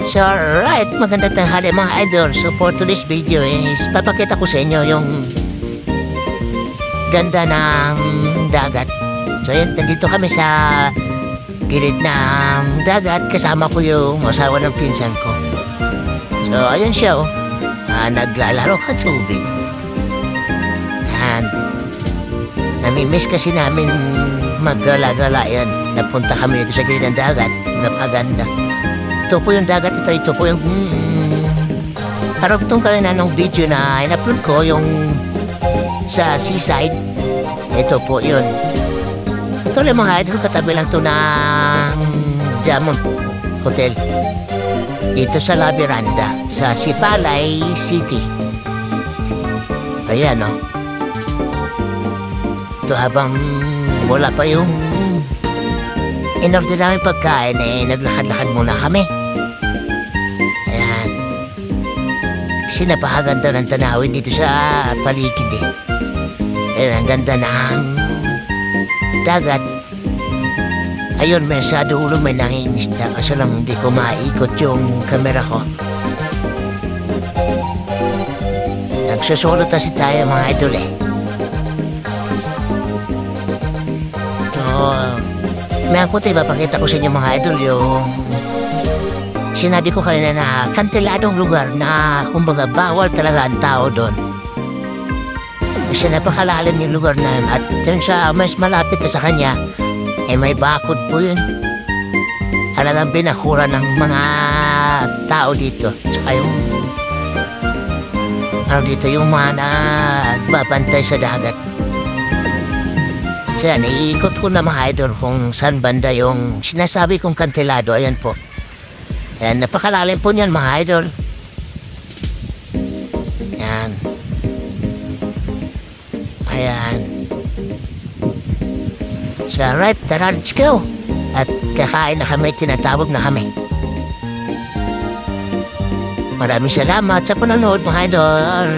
So alright, magandang tanghali mga idol. So for today's video is papakita ko sa inyo yung ganda ng dagat. So yun, nandito kami sa gilid ng dagat. Kasama ko yung asawa ng pinsan ko. So ayun siya naglalaro ka tubig. And namimiss kasi namin maggala-gala yan. Napunta kami dito sa gilid ng dagat. Napaganda. Ito po yung dagat ito po yung karugtong kanina nung video na in-upload ko yung sa seaside. Ito po yun. Ito lang mga idol, katabi lang ito ng Diamond Hotel dito sa La Miranda sa Sipalay City. Ayan ito habang wala pa yung in-order namin pagkain naglakad-lakad muna kami. Ayan. Kasi napakaganda ng tanawin dito sa paligid Ayan, ang ganda ng dagat. Ayun, may sa dulo may nangingisda. Kaso lang hindi ko maikot yung camera ko. Nagsusolo kasi tayo mga idol So, may ako ipapakita ko sa inyo mga idol yung sinabi ko kanina na kantiladong lugar na kumbaga bawal talaga ang tao doon. Kasi napakalalim yung lugar na yun. At yun sa mas malapit na sa kanya may bakod po yun. Talagang binakura ng mga tao dito. Tsaka yung dito yung mga nagbabantay sa dagat. So yan, iikot ko na mga idol kung saan banda yung sinasabi kong kantilado. Ayan po. Ayan, napakalalim po niyan mga idol. Ayan. Ayan. So alright, tara, let's go. At kakain na kami, tinatawag na kami. Maraming salamat sa panonood mga idol.